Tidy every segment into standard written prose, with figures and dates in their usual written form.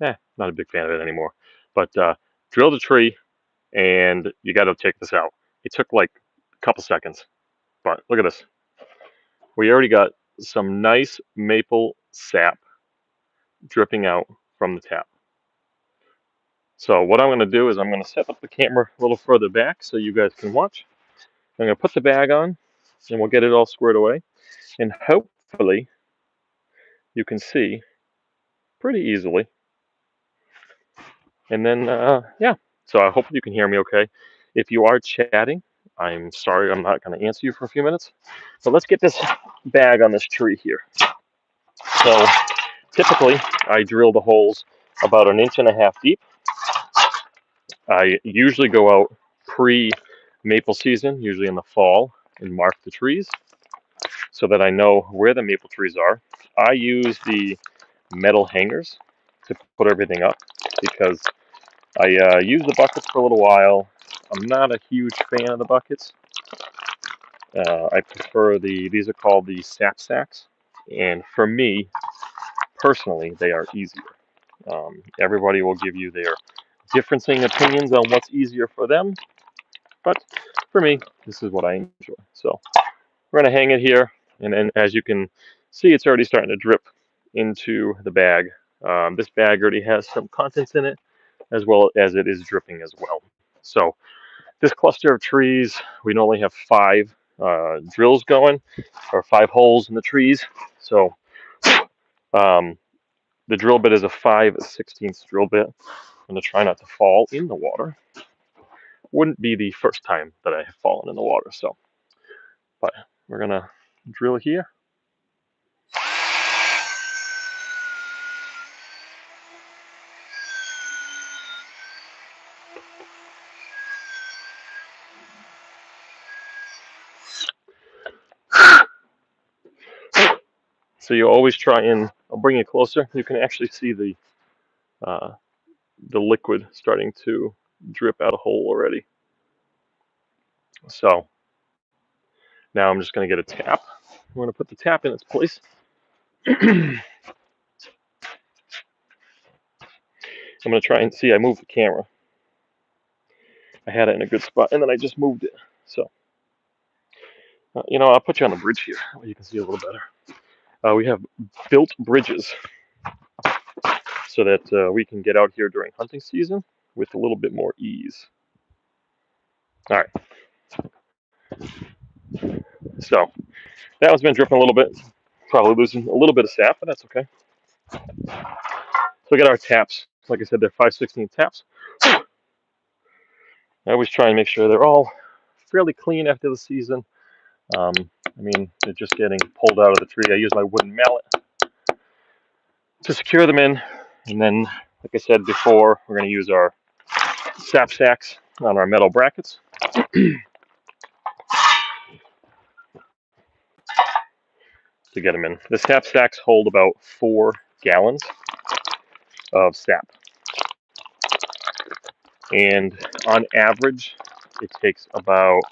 Not a big fan of it anymore. But drill the tree, and you got to take this out. It took like a couple seconds, but look at this. We already got some nice maple sap dripping out from the tap. So what I'm going to do is I'm going to set up the camera a little further back so you guys can watch. I'm going to put the bag on, and we'll get it all squared away. And hopefully you can see pretty easily. And then, yeah, so I hope you can hear me okay. If you are chatting, I'm sorry I'm not going to answer you for a few minutes. But let's get this bag on this tree here. So typically, I drill the holes about 1.5 inches deep. I usually go out pre-maple season, usually in the fall, and mark the trees so that I know where the maple trees are. I use the metal hangers to put everything up because I used the buckets for a little while. I'm not a huge fan of the buckets. I prefer these are called the sap sacks. And for me, personally, they are easier. Everybody will give you their differencing opinions on what's easier for them. But for me, this is what I enjoy. So we're going to hang it here. And then as you can see, it's already starting to drip into the bag. This bag already has some contents in it, as well as it is dripping as well. So this cluster of trees, we normally have 5 drills going, or 5 holes in the trees. So the drill bit is a 5/16 drill bit. I'm going to try not to fall in the water. Wouldn't be the first time that I have fallen in the water. So, but we're going to drill here. So you always try and, I'll bring it closer. You can actually see the liquid starting to drip out a hole already. So now I'm just going to get a tap. I'm going to put the tap in its place. I'm going to try and see. I moved the camera. I had it in a good spot, and then I just moved it. So, I'll put you on the bridge here where you can see a little better. We have built bridges so that we can get out here during hunting season with a little bit more ease. All right. So that one's been dripping a little bit. Probably losing a little bit of sap, but that's okay. So we got our taps. Like I said, they're 5/16 taps. I always try and make sure they're all fairly clean after the season. They're just getting pulled out of the tree. I use my wooden mallet to secure them in. And then, like I said before, we're going to use our sap sacks on our metal brackets. To get them in. The sap sacks hold about 4 gallons of sap. And on average, it takes about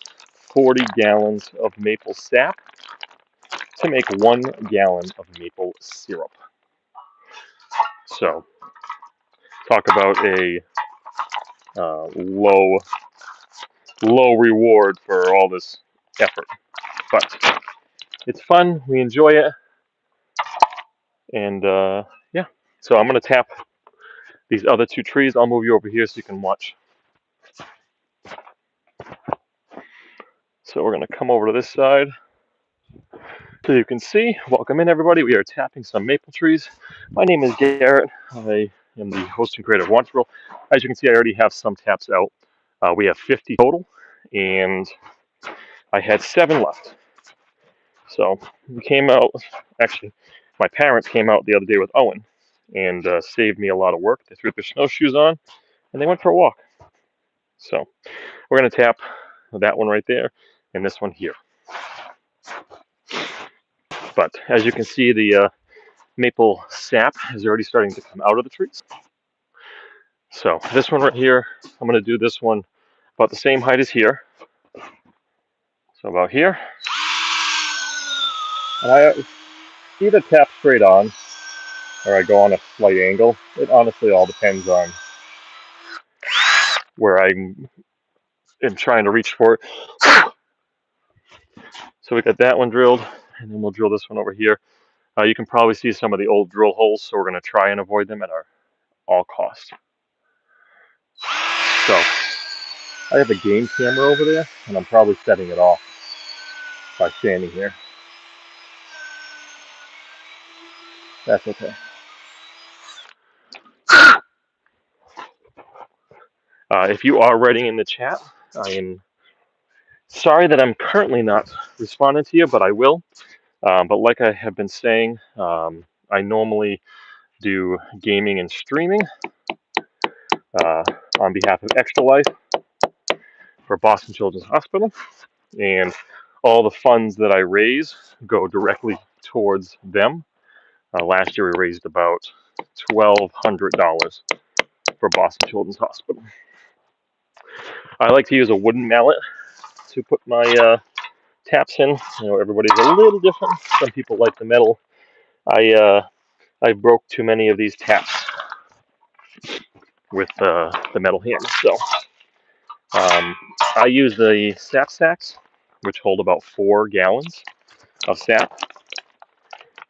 40 gallons of maple sap to make 1 gallon of maple syrup. So, talk about a low reward for all this effort. But it's fun. We enjoy it. And yeah, so I'm going to tap these other 2 trees. I'll move you over here so you can watch. So we're going to come over to this side. So you can see, welcome in everybody. We are tapping some maple trees. My name is Garrett. I am the host and creator of Wantey. As you can see, I already have some taps out. We have 50 total, and I had 7 left. So we came out, actually, my parents came out the other day with Owen and saved me a lot of work. They threw their snowshoes on, and they went for a walk. So we're going to tap that one right there and this one here. But as you can see, the maple sap is already starting to come out of the trees. So this one right here, I'm going to do this one about the same height as here. So about here. And I either tap straight on, or I go on a slight angle. It honestly all depends on where I am trying to reach for it. So we got that one drilled, and then we'll drill this one over here. You can probably see some of the old drill holes, so we're going to try and avoid them at all costs. So I have a game camera over there, and I'm probably setting it off by standing here. That's okay. If you are writing in the chat, I am sorry that I'm currently not responding to you, but I will. But like I have been saying, I normally do gaming and streaming on behalf of Extra Life for Boston Children's Hospital, and all the funds that I raise go directly towards them. Last year we raised about $1,200 for Boston Children's Hospital. I like to use a wooden mallet to put my taps in. You know, everybody's a little different. Some people like the metal. I broke too many of these taps with the metal hammer. So I use the sap sacks, which hold about 4 gallons of sap.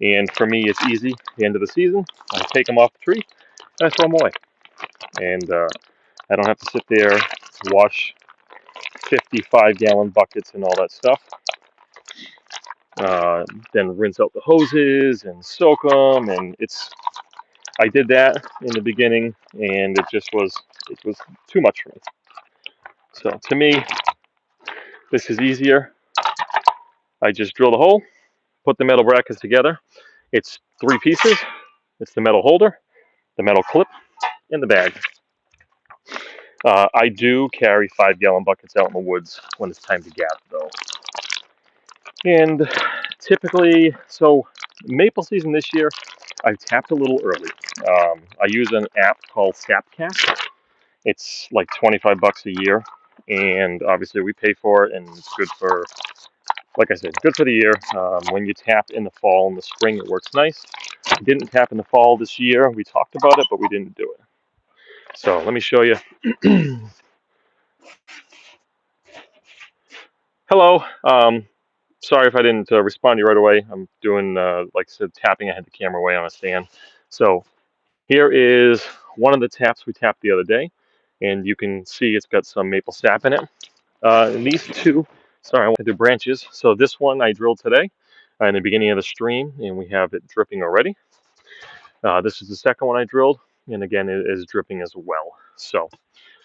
And for me, it's easy. At the end of the season, I take them off the tree and I throw them away. And I don't have to sit there, wash 55-gallon buckets and all that stuff. Then rinse out the hoses and soak them. And I did that in the beginning, and it was too much for me. So to me, this is easier. I just drill the hole, put the metal brackets together. It's 3 pieces. It's the metal holder, the metal clip, and the bag. I do carry 5-gallon buckets out in the woods when it's time to gap, though. And typically, so maple season this year, I've tapped a little early. I use an app called SapCast. It's like $25 a year, and obviously we pay for it, and it's good for, like I said, good for the year. When you tap in the fall and the spring, it works nice. I didn't tap in the fall this year. We talked about it, but we didn't do it. So let me show you. Hello. Sorry if I didn't respond to you right away. I'm doing, like I said, tapping. I had the camera away on a stand. So here is one of the taps we tapped the other day, and you can see it's got some maple sap in it. And these two, sorry, I want to do branches. So this one I drilled today in the beginning of the stream, and we have it dripping already. This is the second one I drilled, and again, it is dripping as well. So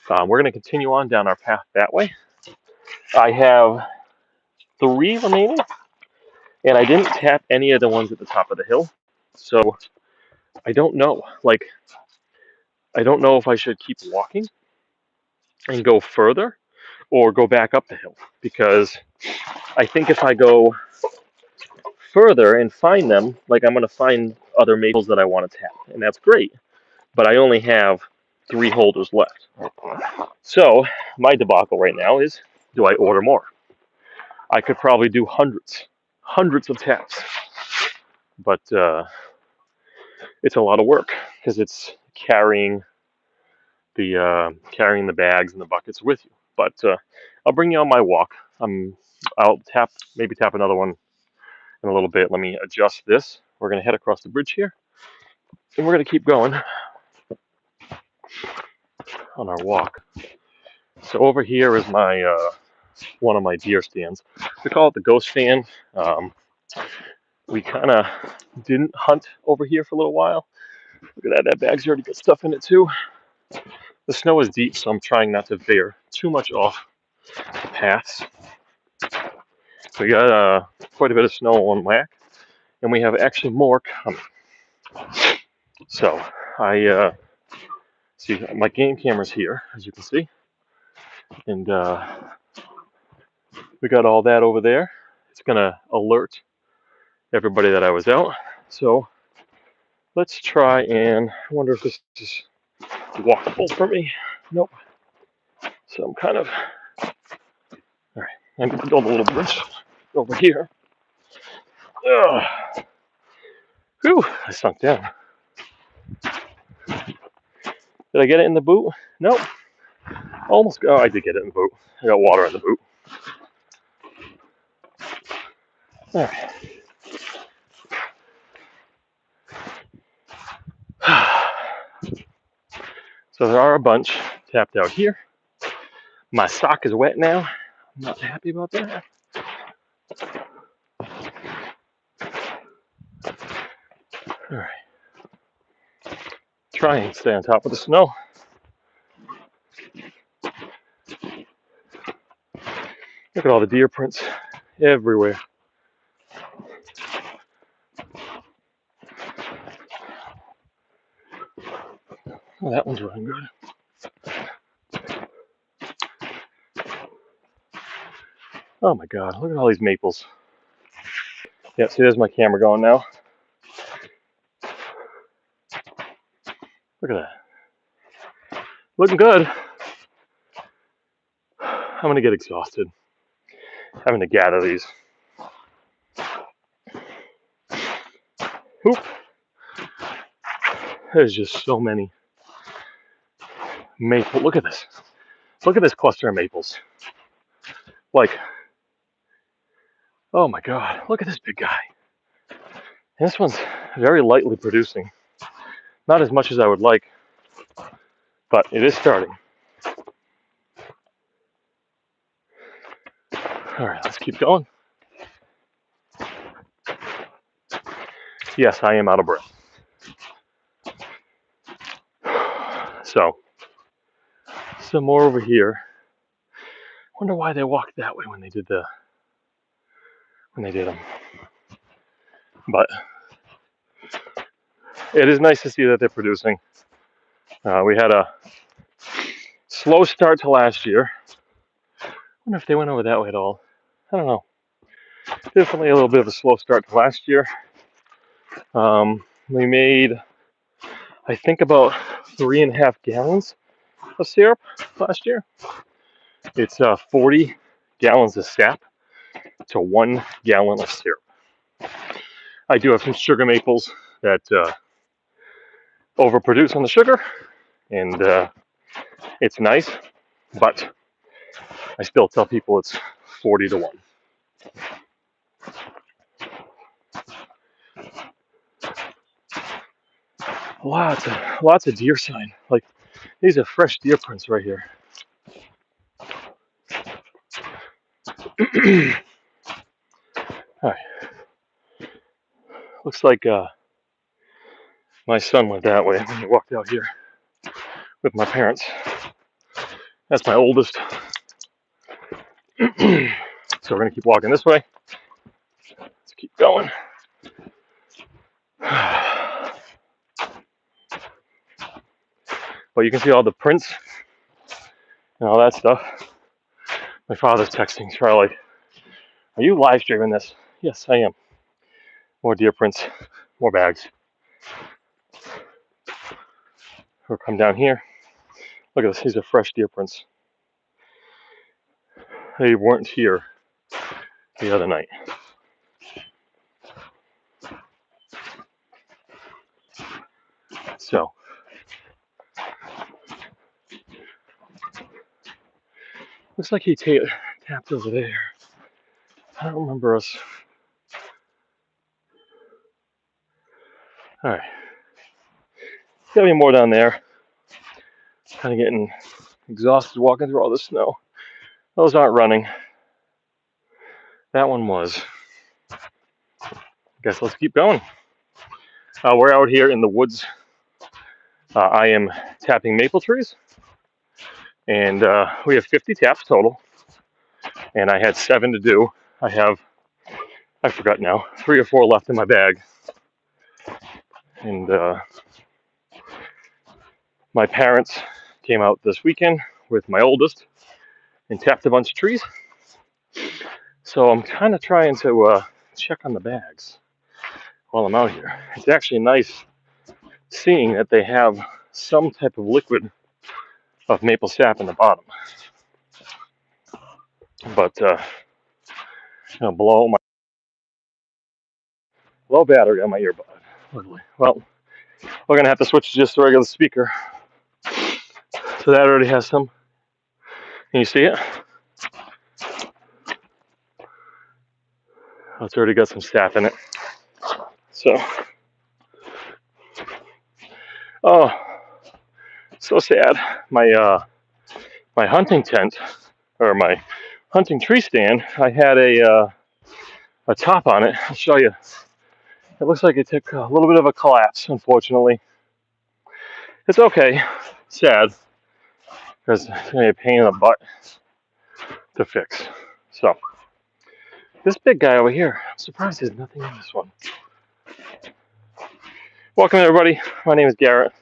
we're going to continue on down our path that way. I have 3 remaining, and I didn't tap any of the ones at the top of the hill. So I don't know. Like, I don't know if I should keep walking and go further or go back up the hill, because I think if I go further and find them, like, I'm going to find other maples that I want to tap, and that's great. But I only have 3 holders left. So my debacle right now is, do I order more? I could probably do hundreds of taps, but it's a lot of work because it's carrying the bags and the buckets with you. But I'll bring you on my walk. I'll maybe tap another one in a little bit. Let me adjust this. We're gonna head across the bridge here, and we're gonna keep going on our walk. So over here is my one of my deer stands. We call it the ghost stand. We kind of didn't hunt over here for a little while. Look at that. That bag's already got stuff in it too. The snow is deep, so I'm trying not to veer too much off the paths. So we got quite a bit of snow on whack, and we have actually more coming. So I see my game camera's here, as you can see, and we got all that over there. It's gonna alert everybody that I was out. So let's try and I wonder if this is walkable for me. Nope. So I'm kind of all right. I'm gonna build a little bridge over here. Ugh. Whew, I sunk down. Did I get it in the boot? Nope. Almost. Oh, I did get it in the boot. I got water in the boot. All right. So there are a bunch tapped out here. My sock is wet now. I'm not happy about that. All right. Try and stay on top of the snow. Look at all the deer prints everywhere. Oh, that one's running good. Oh my God, look at all these maples. Yeah, see, there's my camera going now. Look at that. Looking good. I'm gonna get exhausted having to gather these. Oop. There's just so many maple. Look at this. Look at this cluster of maples. Like, oh my God, look at this big guy. And this one's very lightly producing. Not as much as I would like, but it is starting. All right, let's keep going. Yes, I am out of breath. So, some more over here. Wonder why they walked that way when they did them. But it is nice to see that they're producing. We had a slow start to last year. Wonder if they went over that way at all. I don't know. Definitely a little bit of a slow start to last year. We made, I think, about 3.5 gallons of syrup last year. It's 40 gallons of sap to 1 gallon of syrup. I do have some sugar maples that overproduce on the sugar, and it's nice, but I still tell people it's 40 to 1. Lots of deer sign. Like, these are fresh deer prints right here. All right. Looks like my son went that way when he walked out here with my parents. That's my oldest. So we're gonna keep walking this way. Let's keep going. Well, you can see all the prints and all that stuff. My father's texting. He's probably like, "Are you live streaming this?" Yes, I am. More deer prints, more bags. We'll come down here. Look at this. These are fresh deer prints. They weren't here the other night. So, looks like he tapped over there. I don't remember us. All right. Gotta be more down there. Kind of getting exhausted walking through all the snow. Those aren't running. That one was. Guess let's keep going. We're out here in the woods. I am tapping maple trees, and we have 50 taps total. And I had 7 to do. I forgot now, 3 or 4 left in my bag. And my parents came out this weekend with my oldest and tapped a bunch of trees. So I'm kind of trying to check on the bags while I'm out here. It's actually nice seeing that they have some type of liquid of maple sap in the bottom. But blow battery on my earbud. Well, We're gonna have to switch to just a regular speaker. So that already has some. Can you see it? Oh, it's already got some sap in it. So, oh, so sad. My hunting tent, or my hunting tree stand, I had a top on it. I'll show you. It looks like it took a little bit of a collapse, unfortunately. It's okay. Sad, because it's gonna be a pain in the butt to fix. So, this big guy over here, I'm surprised there's nothing in this one. Welcome everybody. My name is Garrett.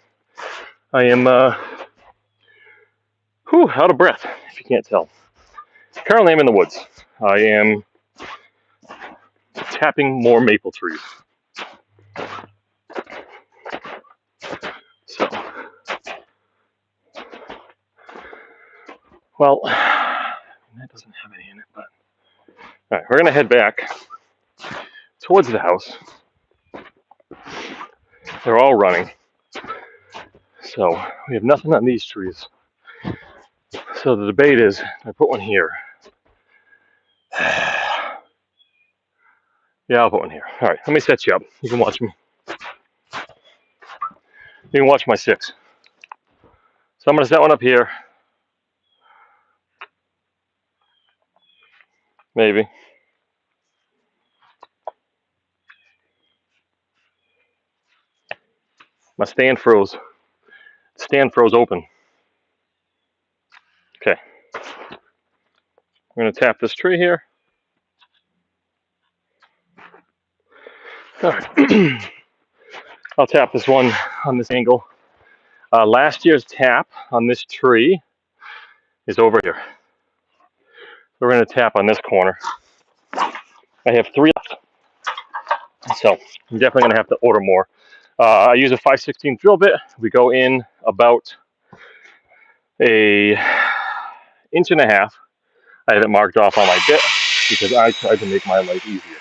I am out of breath, if you can't tell. Currently I'm in the woods. I am tapping more maple trees. So, well, that doesn't have any in it, but all right, we're gonna head back towards the house. They're all running. So we have nothing on these trees. So the debate is, I put one here. Yeah, I'll put one here. All right, let me set you up. You can watch me. You can watch my 6. So I'm gonna set one up here. Maybe. My stand froze. Stand froze open. Okay. I'm gonna tap this tree here. All right. I'll tap this one on this angle. Last year's tap on this tree is over here. So we're gonna tap on this corner. I have 3 left. So I'm definitely gonna have to order more. I use a 5/16 drill bit. We go in about a inch and a half. I have it marked off on my bit because I tried to make my life easier.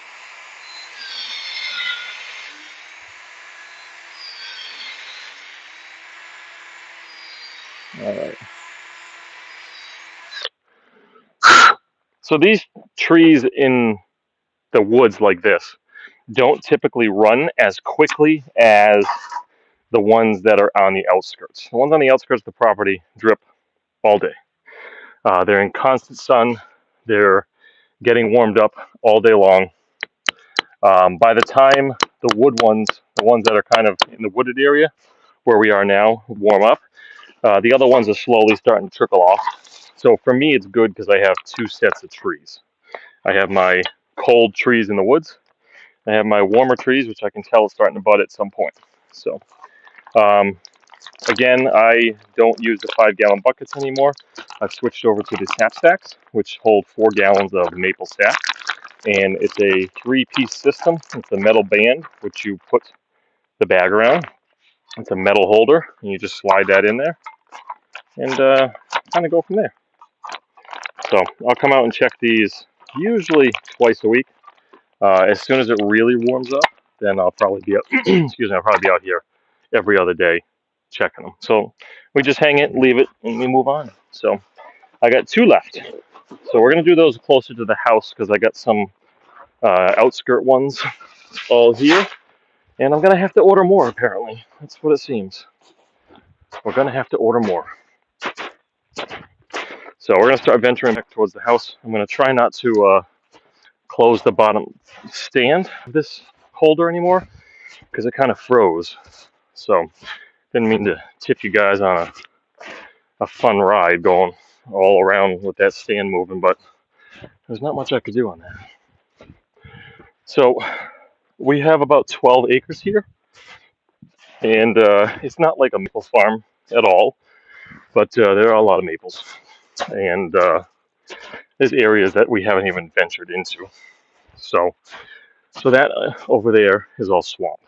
All right. So these trees in the woods like this don't typically run as quickly as the ones that are on the outskirts. The ones on the outskirts of the property drip all day. They're in constant sun. They're getting warmed up all day long. By the time the wood ones, the ones that are kind of in the wooded area where we are now, warm up, the other ones are slowly starting to trickle off. So for me, it's good because I have 2 sets of trees. I have my cold trees in the woods. I have my warmer trees, which I can tell is starting to bud at some point. So um, again, I don't use the 5-gallon buckets anymore. I've switched over to the sap stacks, which hold 4 gallons of maple sap. And it's a 3-piece system. It's a metal band, which you put the bag around. It's a metal holder, and you just slide that in there and kind of go from there. So I'll come out and check these usually twice a week. As soon as it really warms up, then I'll probably be out, I'll probably be out here every other day checking them. So we just hang it, leave it, and we move on. So I got 2 left. So we're gonna do those closer to the house because I got some outskirt ones all here, and I'm gonna have to order more. Apparently, that's what it seems. We're gonna have to order more. So we're gonna start venturing back towards the house. I'm gonna try not to close the bottom stand of this holder anymore because it kind of froze. So didn't mean to tip you guys on a fun ride going all around with that stand moving, but there's not much I could do on that. So we have about 12 acres here, and it's not like a maple farm at all, but there are a lot of maples, and there's areas that we haven't even ventured into. So that over there is all swamp.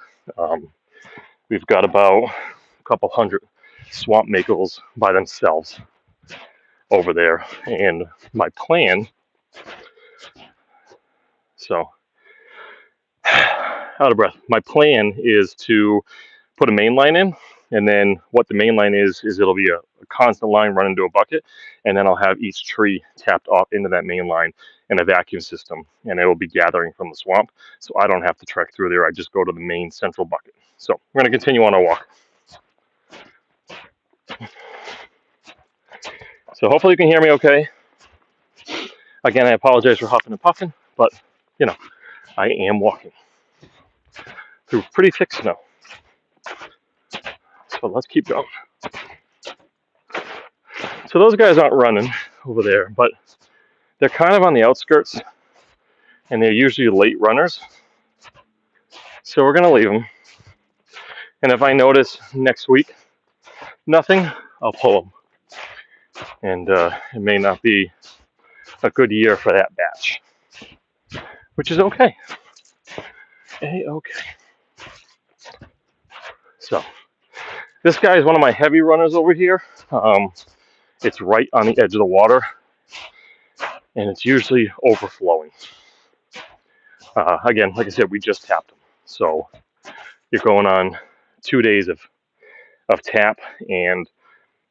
We've got about a couple hundred swamp maples by themselves over there, and my plan. So out of breath. My plan is to put a main line in, and then what the main line is it'll be a constant line run into a bucket, and then I'll have each tree tapped off into that main line in a vacuum system, and it will be gathering from the swamp, so I don't have to trek through there. I just go to the main central bucket. So we're going to continue on our walk. So hopefully you can hear me okay. Again, I apologize for huffing and puffing, but you know, I am walking through pretty thick snow. So let's keep going. So those guys aren't running over there, but they're kind of on the outskirts, and they're usually late runners. So we're going to leave them. And if I notice next week nothing, I'll pull them. And it may not be a good year for that batch, which is okay. A-okay. So this guy is one of my heavy runners over here. It's right on the edge of the water, and it's usually overflowing. Again, like I said, we just tapped them. So you're going on 2 days of tap, and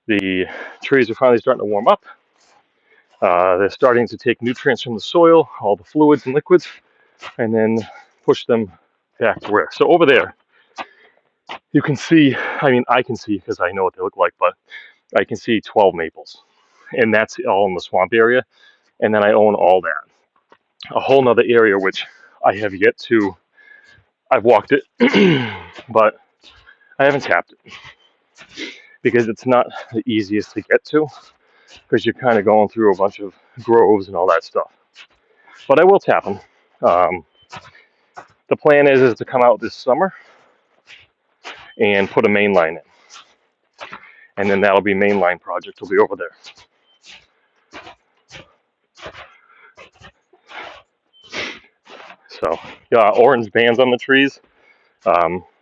the trees are finally starting to warm up. They're starting to take nutrients from the soil, all the fluids and liquids, and then push them back to where. So over there, you can see, I can see because I know what they look like, but I can see 12 maples, and that's all in the swamp area. And then I own all that. A whole nother area which I have yet to, I've walked it, but I haven't tapped it because it's not the easiest to get to, because you're kind of going through a bunch of groves and all that stuff. But I will tap them. The plan is to come out this summer and put a main line in, and then that'll be mainline project will be over there. So yeah, orange bands on the trees.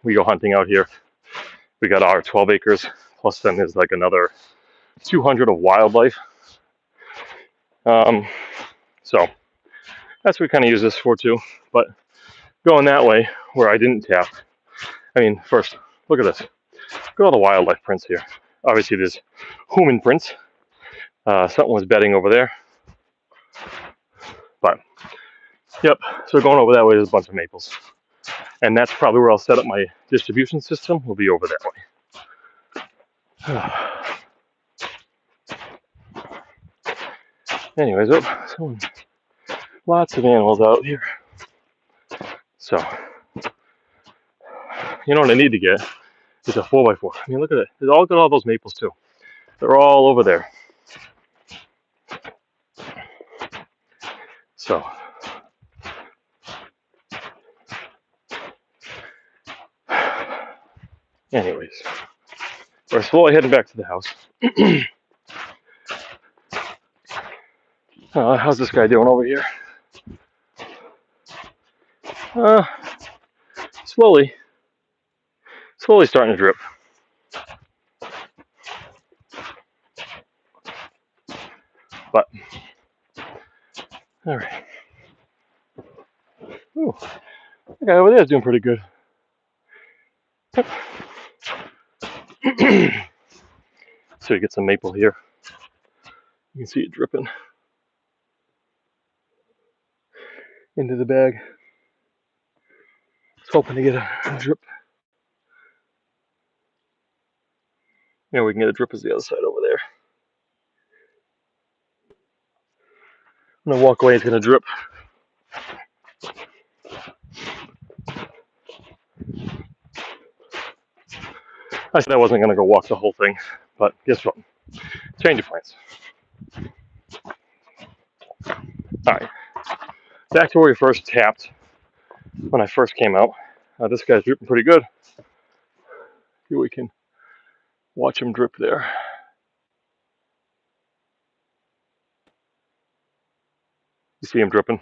We go hunting out here. We got our 12 acres, plus then there's like another 200 of wildlife. So that's what we kind of use this for too. But going that way where I didn't tap, first, look at this. Look at all the wildlife prints here. Obviously there's human prints. Something was bedding over there. But, yep, so going over that way, there's a bunch of maples. And that's probably where I'll set up my distribution system, will be over that way. Anyways, lots of animals out here. So, you know what I need to get is a 4x4. Look at it. Look at all those maples too. They're all over there. So, anyways, we're slowly heading back to the house. How's this guy doing over here? Slowly starting to drip. But, all right. Ooh, that guy over there is doing pretty good. So you get some maple here. You can see it dripping into the bag. Just hoping to get a drip. Yeah, we can get a drip as the other side over there. I'm gonna walk away, it's gonna drip. I said I wasn't gonna go walk the whole thing, but guess what? Change of plans. Alright. Back to where we first tapped when I first came out. This guy's dripping pretty good. Here we can watch him drip there. You see him dripping?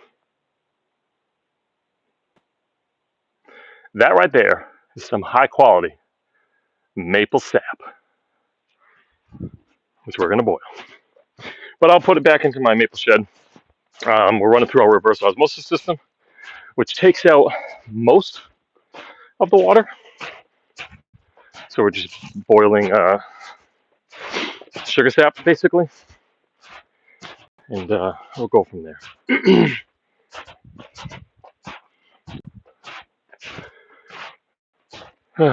That right there is some high quality maple sap, which we're gonna boil. But I'll put it back into my maple shed. We're running through our reverse osmosis system, which takes out most of the water. So we're just boiling sugar sap basically, and we'll go from there. All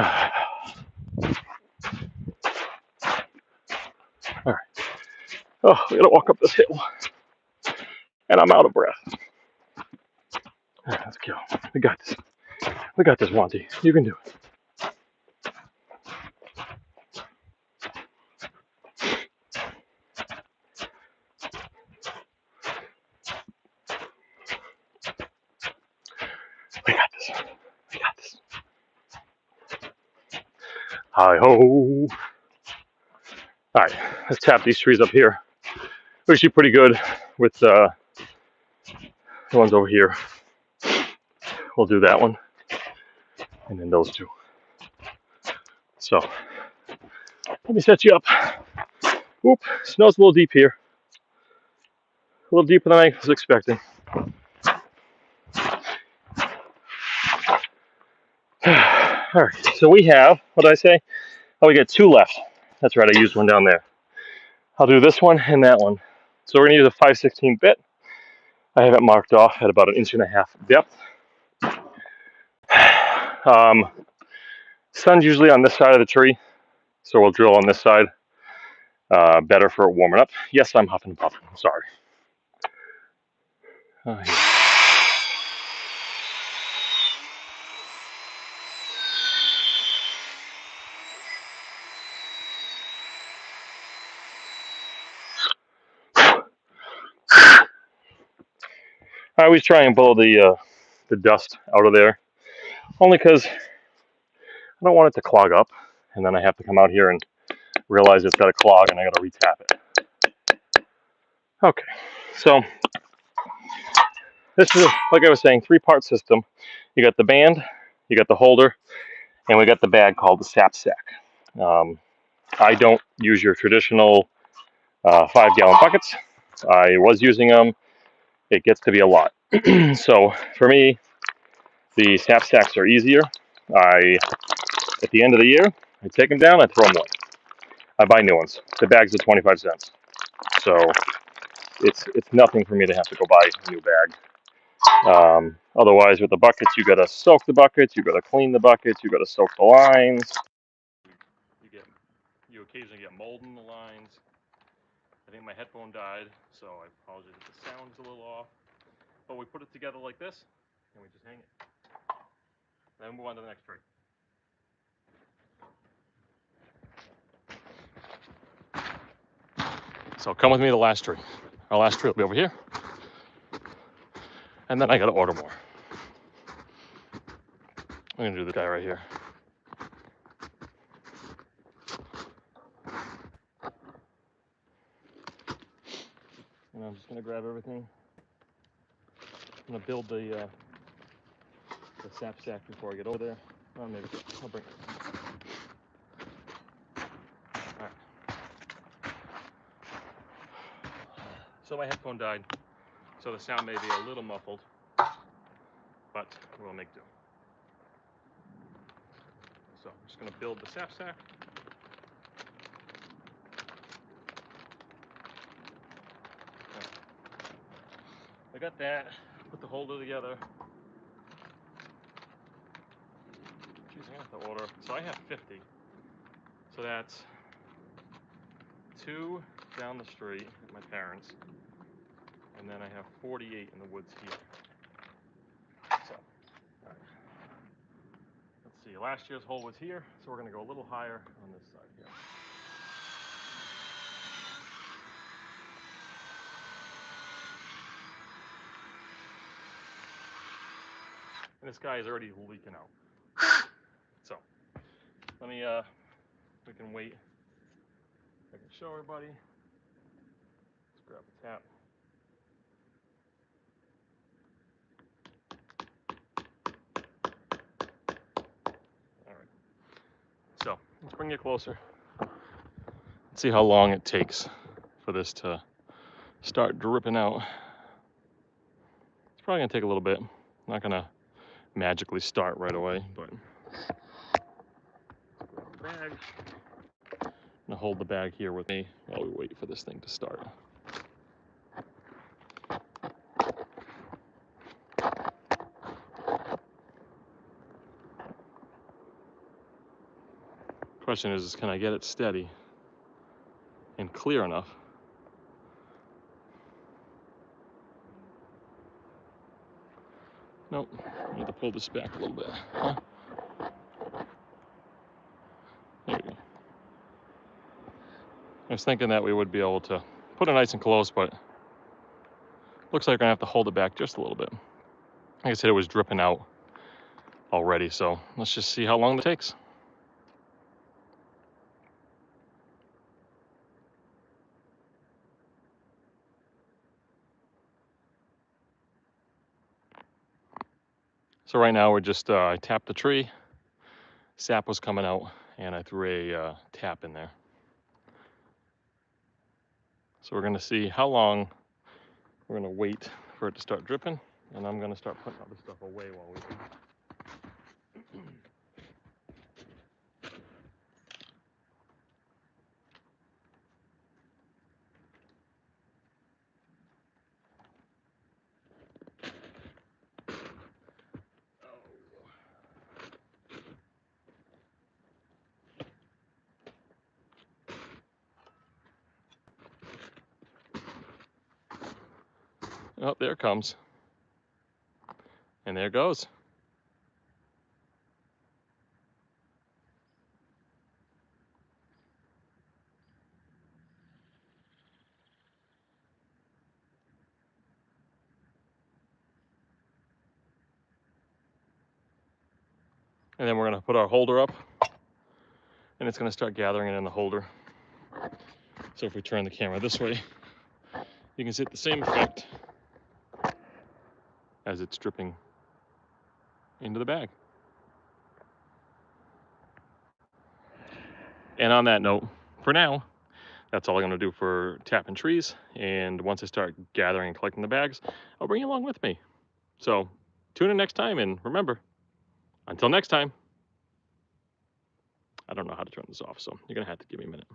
right. Oh, we gotta walk up this hill, and I'm out of breath. All right, let's go. We got this. We got this, Wantey. You can do it. We got this. We got this. Hi ho. All right, let's tap these trees up here. We're actually pretty good with the ones over here. We'll do that one, and then those two. So let me set you up. Oop, snow's a little deep here. A little deeper than I was expecting. All right, so we have, what did I say? Oh, we got two left. That's right, I used one down there. I'll do this one and that one. So we're gonna use a 5/16 bit. I have it marked off at about 1.5 inch depth. Sun's usually on this side of the tree, so we'll drill on this side. Better for warming up. Yes, I'm huffing and puffing. I'm sorry. Yeah. I always try and blow the dust out of there, only because I don't want it to clog up, and then I have to come out here and realize it's got a clog, and I got to retap it. Okay, so this is, like I was saying, 3-part system. You got the band, you got the holder, and we got the bag called the sap sack. I don't use your traditional 5-gallon buckets. I was using them. It gets to be a lot. So for me, the sap sacks are easier. At the end of the year, I take them down, I throw them away. I buy new ones. The bags are 25 cents. So it's nothing for me to have to go buy a new bag. Otherwise, with the buckets, you got to soak the buckets, you got to clean the buckets, you got to soak the lines. You occasionally get mold in the lines. I think my headphone died, so I apologize if the sound's a little off. But we put it together like this, and we just hang it. Then move on to the next tree. So come with me to the last tree. Our last tree will be over here. And then I gotta order more. I'm gonna do this guy right here. And I'm just gonna grab everything. I'm gonna build the sap sack before I get over there. Oh, maybe I'll bring it. All right. So my headphone died, so the sound may be a little muffled, but we'll make do. So I'm just gonna build the sap sack. I got that. Put the holder together. Geez, I have to order. So I have 50. So that's 2 down the street at my parents', and then I have 48 in the woods here. So, all right. Let's see. Last year's hole was here, so we're going to go a little higher on this side here. And this guy is already leaking out. So, let me, we can wait. I can show everybody. Let's grab a tap. All right. So, let's bring it closer. Let's see how long it takes for this to start dripping out. It's probably going to take a little bit. I'm not going to magically start right away, but bag. I'm gonna hold the bag here with me while we wait for this thing to start. Question is, can I get it steady and clear enough? Nope, I need to pull this back a little bit. Huh? There we go. I was thinking that we would be able to put it nice and close, but looks like we're gonna have to hold it back just a little bit. Like I said, it was dripping out already, so let's just see how long it takes. So right now we're just, I tapped the tree, sap was coming out, and I threw a tap in there. So we're gonna see how long we're gonna wait for it to start dripping, and I'm gonna start putting other stuff away while we do. Oh, there it comes. And there it goes. And then we're gonna put our holder up, and it's gonna start gathering it in the holder. So if we turn the camera this way, you can see the same effect as it's dripping into the bag. And on that note, for now, that's all I'm gonna do for tapping trees. And once I start gathering and collecting the bags, I'll bring you along with me. So tune in next time, and remember, until next time, I don't know how to turn this off, so you're gonna have to give me a minute.